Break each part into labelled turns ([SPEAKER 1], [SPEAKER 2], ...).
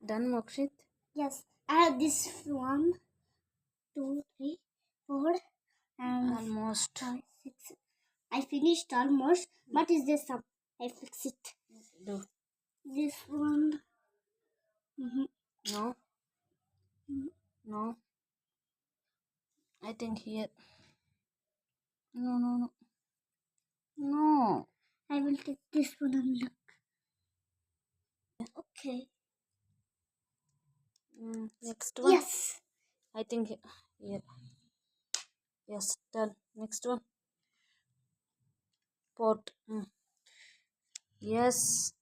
[SPEAKER 1] Done, Mokshit?
[SPEAKER 2] Yes. I have this 1, 2, 3, 4, and
[SPEAKER 1] almost
[SPEAKER 2] 5, 6. I finished almost, but is there some? I fix it.
[SPEAKER 1] Do.
[SPEAKER 2] This one.
[SPEAKER 1] No. No. I think here. No. No.
[SPEAKER 2] I will take this one and look. Okay.
[SPEAKER 1] Next one.
[SPEAKER 2] Yes.
[SPEAKER 1] I think here. Yes, done. Next one. Pot. Yes.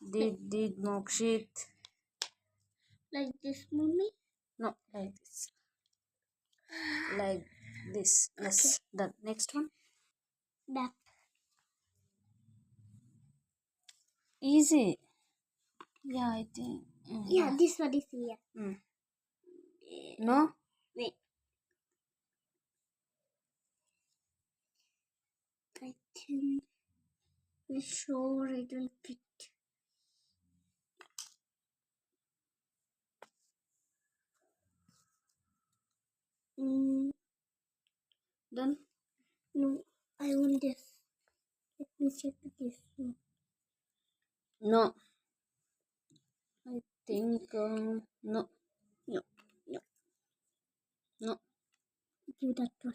[SPEAKER 1] Did Mokshit.
[SPEAKER 2] Like this, mommy?
[SPEAKER 1] No, like this. Like this. Yes, done. Next one.
[SPEAKER 2] That.
[SPEAKER 1] Easy. Yeah, I think.
[SPEAKER 2] Yeah, this one is here.
[SPEAKER 1] No?
[SPEAKER 2] Wait. I think we're sure it will fit.
[SPEAKER 1] Done?
[SPEAKER 2] No, I want this. Let me check this one.
[SPEAKER 1] No. I think no.
[SPEAKER 2] No. Give that one.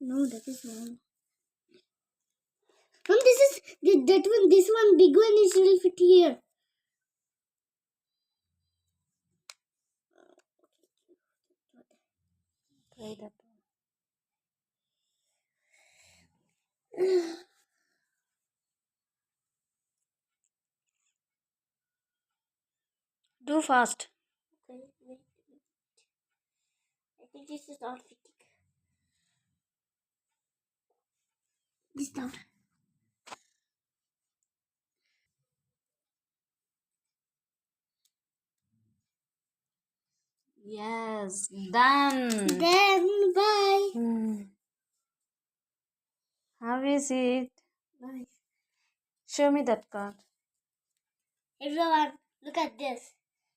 [SPEAKER 2] No, that is wrong. Mom, this is that one. This one, big one, is will fit here.
[SPEAKER 1] Try that one. Do fast.
[SPEAKER 2] Okay, wait. I think this is not fitting. This down.
[SPEAKER 1] Yes, done.
[SPEAKER 2] Then bye.
[SPEAKER 1] How is it?
[SPEAKER 2] Nice.
[SPEAKER 1] Show me that card.
[SPEAKER 2] Everyone, look at this.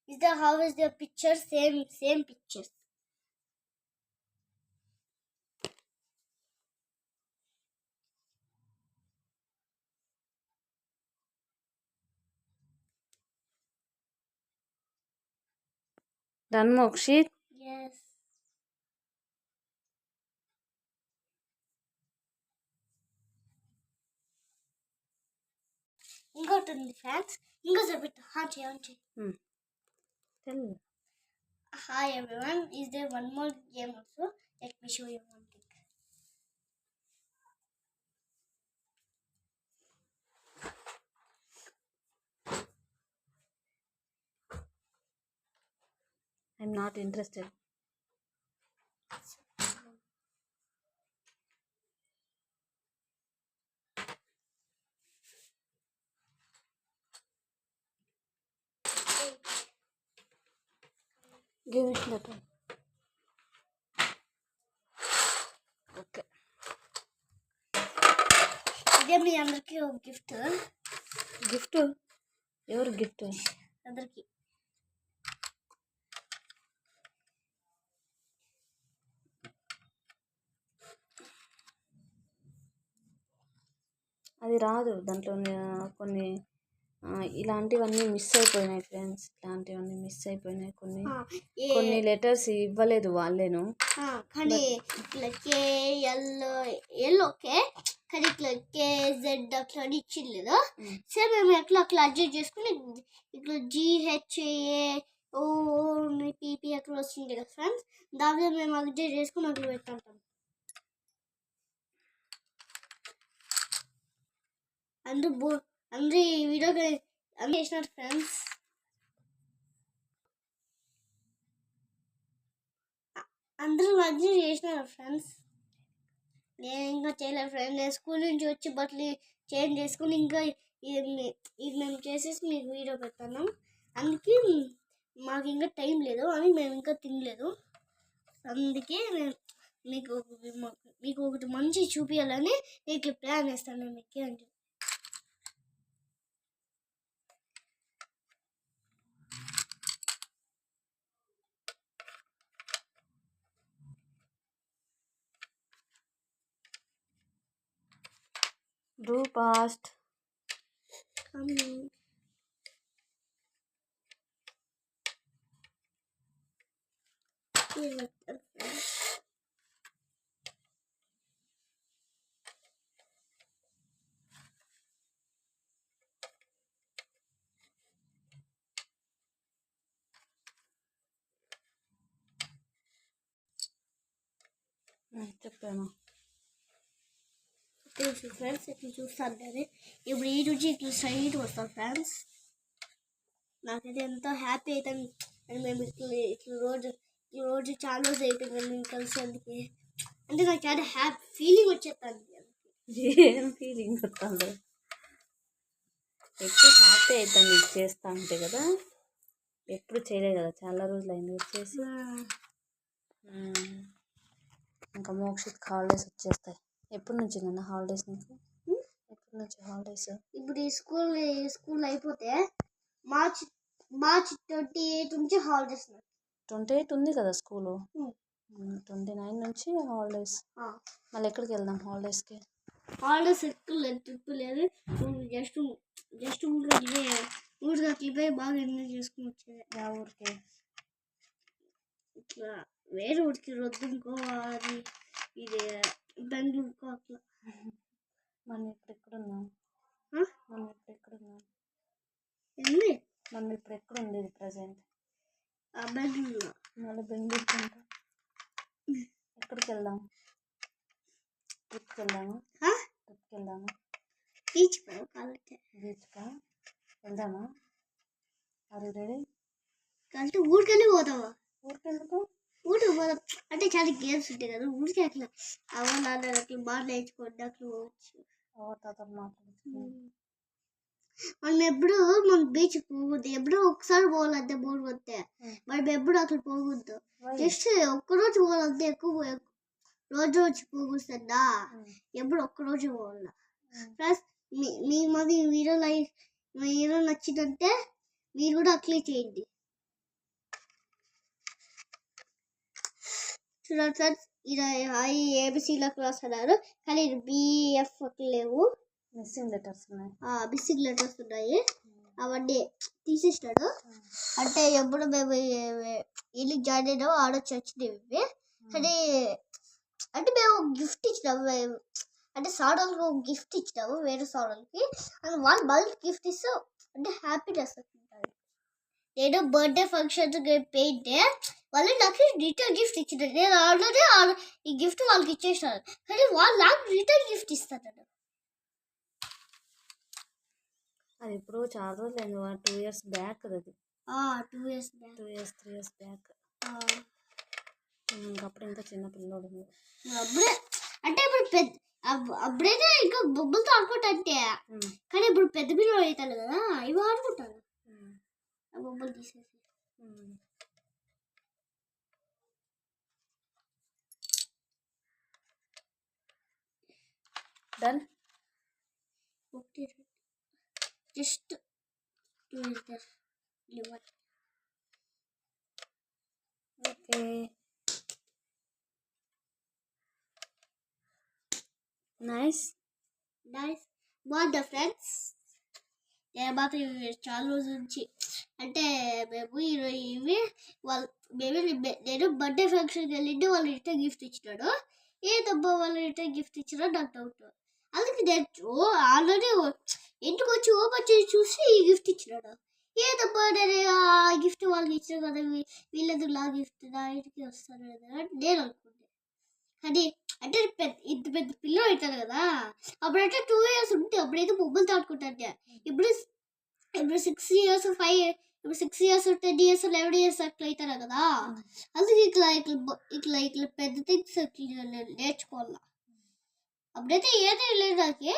[SPEAKER 2] Is the how is the picture same pictures?
[SPEAKER 1] Done, Mokshit?
[SPEAKER 2] Yes. ఇంకోటి ఉంది friends ఇంకో చెప్పిట్టు చేయండి
[SPEAKER 1] Tell.
[SPEAKER 2] Hi everyone, is there one more game also? Let me show you one thing.
[SPEAKER 1] I'm not interested. Give it that one. Okay.
[SPEAKER 2] ఇదే మీ అందరికి ఒక gift
[SPEAKER 1] gift ఎవరు gift
[SPEAKER 2] అందరికి
[SPEAKER 1] అది రాదు దాంట్లో కొన్ని ఇలాంటివన్నీ మిస్ అయిపోయినాయి ఫ్రెండ్స్ ఇలాంటివన్నీ మిస్ అయిపోయినాయి కొన్ని లెటర్స్ ఇవ్వలేదు వాళ్ళేను
[SPEAKER 2] కానీ ఇట్లా కేఎల్ ఓకే కానీ ఇట్లా కేజెడ్ అట్లా ఇచ్చిలేదు సరే మేము అట్లా అడ్జస్ట్ చేసుకుని ఇట్లా జిహెచ్ఏ ఓ పీపీ అట్లా వస్తుంది కదా ఫ్రెండ్స్ దాంట్లో మేము అడ్జస్ట్ చేసుకుని అట్లా పెట్టుకుంటాం అందరూ ఈ వీడియో అందరూ చేసినారు ఫ్రెండ్స్ అందరూ అడ్జస్ట్ చేసినారు ఫ్రెండ్స్ నేను ఇంకా చేయలేదు ఫ్రెండ్స్ నేను స్కూల్ నుంచి వచ్చి బట్టలు చేంజ్ చేసుకుని ఇంకా ఇది మేము చేసేసి మీకు వీడియో పెడతాను అందుకే మాకు ఇంకా టైం లేదు అని మేము ఇంకా తినలేదు అందుకే మీకు ఒకటి మంచి చూపించాలని మీకు ప్లాన్ వేస్తాను మీకు అంటే
[SPEAKER 1] టూ పాస్ట్. చెప్పాను
[SPEAKER 2] ఫ్రెండ్స్. ఇట్లా చూస్తాను కానీ ఇప్పుడు ఈ నుంచి ఇట్లా స్ట్రైట్ వస్తాం ఫ్రెండ్స్. నాకైతే ఎంతో హ్యాపీ అవుతాను. అండ్ మేము ఇట్లా రోజు చాలా రోజు అయిపోయింది కదా మేము కలిసేందుకు. అంటే నాకు చాలా హ్యాపీ ఫీలింగ్ వచ్చేస్తాను.
[SPEAKER 1] ఏం ఫీలింగ్ వస్తుంది? ఎక్కువ హ్యాపీ అవుతాను ఇది చేస్తా అంటే కదా. ఎప్పుడు చేయలేదు కదా, చాలా రోజులు అయింది వచ్చేసి. ఇంకా మోక్షిత్ హాలిడేస్ వచ్చేస్తాయి. ఎప్పటి నుంచి నన్ను హాలిడేస్ నీకు? ఎప్పటి నుంచి హాలిడేస్?
[SPEAKER 2] ఇప్పుడు ఈ స్కూల్ అయిపోతే మార్చ్ 28 నుంచి హాలిడేస్.
[SPEAKER 1] 28 ఉంది కదా స్కూలు. 29 నుంచి హాలిడేస్. మళ్ళీ ఎక్కడికి వెళ్దాం హాలిడేస్కి?
[SPEAKER 2] హాలిడేస్ ఎక్కువ లేదు, ట్రిప్ లేదు. జస్ట్ ఊరికి అట్లిపోయి బాగా ఎంజాయ్ చేసుకుని వచ్చేది.
[SPEAKER 1] ఆ ఊరికి
[SPEAKER 2] ఇట్లా వేరే ఊరికి రొద్దుకో అది ఇది బెంగళూరుకో అట్లా.
[SPEAKER 1] మనం ఇప్పుడు ఎక్కడున్నాం?
[SPEAKER 2] ఏంది
[SPEAKER 1] మనం ఇప్పుడు ఎక్కడుంది ప్రజెంట్?
[SPEAKER 2] బెంగళూరులో.
[SPEAKER 1] మళ్ళీ బెంగళూరుకి అంటే ఎక్కడికి వెళ్దాం? ట్రిప్కి వెళ్దామా?
[SPEAKER 2] బీచ్కా
[SPEAKER 1] వెళ్దామా? అది రెడీ
[SPEAKER 2] అంటే ఊరికెళ్ళి పోతావా?
[SPEAKER 1] ఊరికెళ్ళిపో.
[SPEAKER 2] ఊరికి పోదాం అంటే చాలా గేమ్స్ ఉంటాయి కదా. ఊరికి అట్లా నాన్న అట్లా మాట్లాడుకోండి అట్లా పోవచ్చు. మనం బీచ్ పోకూడదు. ఎప్పుడో ఒకసారి పోవాలంటే బోర్ వస్తే మనం ఎప్పుడు అట్లా పోకూడదు. జస్ట్ ఒక్కరోజు పోవాలంటే ఎక్కువ రోజు పోకూడదా. ఎప్పుడు ఒక్కరోజు పోవాల. ప్లస్ మాది వీడియో నచ్చిందంటే మీరు కూడా అట్లే చేయండి. చూడండి ఫ్రెండ్స్, ఇలా ఏబిసిలో క్లాస్ అన్నారు కానీ బిఎఫ్ లేవు.
[SPEAKER 1] మిస్సింగ్ లెటర్స్
[SPEAKER 2] ఉన్నాయి. అవన్నీ తీసేసినాడు. అంటే ఎప్పుడు మేము ఇల్లు జాయిన్ అయినామో ఆడొచ్చి వచ్చినవి. కానీ అంటే మేము గిఫ్ట్ ఇచ్చినాము. అంటే సాడోళ్ళకి గిఫ్ట్ ఇచ్చినాము వేరే సాడోళ్ళకి. అని వాళ్ళు మళ్ళీ గిఫ్ట్ ఇస్తూ అంటే హ్యాపీనెస్ ఉంటుంది. నేను బర్త్డే ఫంక్షన్ పెయింటే వాళ్ళు నాకు రిటర్న్ గిఫ్ట్ ఇచ్చినారు. నేను ఆల్రెడీ ఈ గిఫ్ట్ వాళ్ళకి ఇచ్చేసినాను కానీ వాళ్ళు నాకు రిటర్న్ గిఫ్ట్ ఇస్తాను.
[SPEAKER 1] అది ఇప్పుడు చాలా రోజులు అయింది. 2 years బ్యాక్ అది.
[SPEAKER 2] 2 years బ్యాక్,
[SPEAKER 1] 3 years బ్యాక్. అప్పుడు ఇంకా చిన్న పిల్లోడు.
[SPEAKER 2] అప్పుడే అంటే ఇప్పుడు అప్పుడైతే ఇంకా బొమ్మలతో ఆడుకుంటే కానీ ఇప్పుడు పెద్ద పిల్లలు అవుతారు కదా ఇవి ఆడుకుంటారు. ఆ బొమ్మలు తీసేసి
[SPEAKER 1] డన్.
[SPEAKER 2] Just
[SPEAKER 1] okay. నైస్ బాగుందా ఫ్రెండ్స్?
[SPEAKER 2] నేను మాత్రం చాలా రోజుల నుంచి అంటే మేము ఇవి నేను బర్త్డే ఫంక్షన్కి వెళ్ళింటే వాళ్ళు రిటర్న్ గిఫ్ట్ ఇచ్చినాడు. ఏదబ్బా వాళ్ళు రిటర్న్ గిఫ్ట్ ఇచ్చినా నాకు డౌట్. అందుకే నేను ఆల్రెడీ ఇంటికి వచ్చి ఓపెన్ చేసి చూసి ఈ గిఫ్ట్ ఇచ్చినాడు. ఏదబ్బా నేను ఆ గిఫ్ట్ వాళ్ళకి ఇచ్చిన కదా వీళ్ళది నా గిఫ్ట్ నా ఇంటికి వస్తారు కదా నేను అనుకుంటే. కానీ అంటే ఇంత పెద్ద పిల్లలు అవుతారు కదా. అప్పుడైతే 2 years ఉంటే అప్పుడైతే బొమ్మలు ఆడుకుంటాను. ఇప్పుడు 6 years 10 years 11 years అట్లా అవుతారు కదా. అందుకే ఇట్లా పెద్ద థింగ్స్ నేర్చుకోవాల. అప్పుడైతే ఏదైనా లేదు నాకు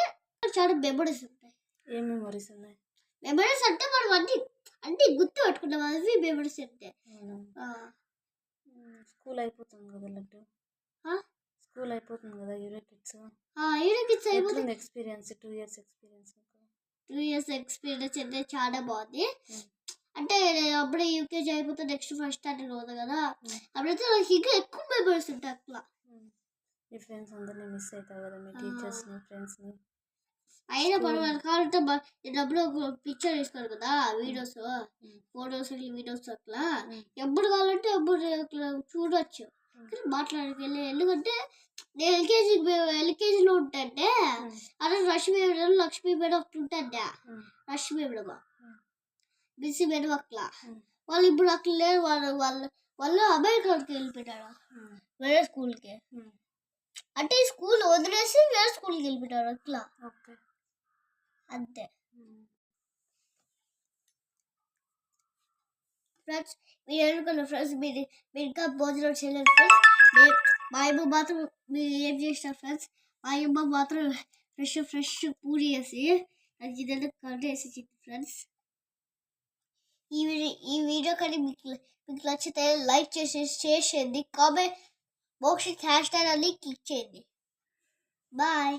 [SPEAKER 2] చాలా మెమరీస్ ఉంటాయి.
[SPEAKER 1] ఏం మెమరీస్ ఉన్నాయి?
[SPEAKER 2] మెమరీస్ అంటే మనం అంటే గుర్తు పెట్టుకుంటాం. అవి మెమరీస్ అంటే.
[SPEAKER 1] స్కూల్ అయిపోతుంది కదా లడ్డు. స్కూల్ అయిపోతుంది కదా యూరోకిడ్స్. అయిపోతుంది. Experience 2 years experience.
[SPEAKER 2] 2 years experience అంటే చాలా బాగుంది. అంటే అప్పుడే యూకేజీ అయిపోతే నెక్స్ట్ ఫస్ట్ స్టాండర్డ్ పోతుంది కదా. అప్పుడైతే ఇంకా ఎక్కువ మెమరీస్ ఉంటాయి. అట్లా
[SPEAKER 1] మీ ఫ్రెండ్స్ అందరినీ మిస్ అవుతావు కదా, మీ టీచర్స్ని ఫ్రెండ్స్ని.
[SPEAKER 2] అయినా పర్వాలేదు కాబట్టి డబ్బులు ఒక పిక్చర్ ఇస్తారు కదా వీడియోస్ ఫోటోస్ వీడియోస్ అట్లా ఎప్పుడు కావాలంటే ఎప్పుడు అట్లా చూడొచ్చు మాట్లాడకెళ్ళి ఎందుకంటే నేను ఎల్కేజీలో ఉంటే అదే లక్ష్మీ మేడం అట్లా ఉంటుండే లక్ష్మీ మేడం బిసి మేడం అట్లా వాళ్ళు ఇప్పుడు అట్లా లేరు వాళ్ళు అమెరికాకి వెళ్ళిపోయారు వేరే స్కూల్కి అంటే ఈ స్కూల్ వదిలేసి వేరే స్కూల్కి వెళ్ళిపోయారు అట్లా అంతే ఫ్రెండ్స్ మీరు అనుకున్న ఫ్రెండ్స్ మీరు ఇంకా భోజనం చేయలేదు ఫ్రెండ్స్ మా అమ్మ మాత్రం మీరు ఏం చేసినారు ఫ్రెండ్స్ మా అమ్మ మాత్రం ఫ్రెష్ పూరి వేసి అది ఇదంతా కట్ వేసి ఫ్రెండ్స్ ఈ వీడియో కానీ మీకు నచ్చితే లైక్ చేసి షేర్ చేయండి కామెంట్ బాక్స్ హ్యాష్ ట్యాగ్ అని క్లిక్ చేయండి బాయ్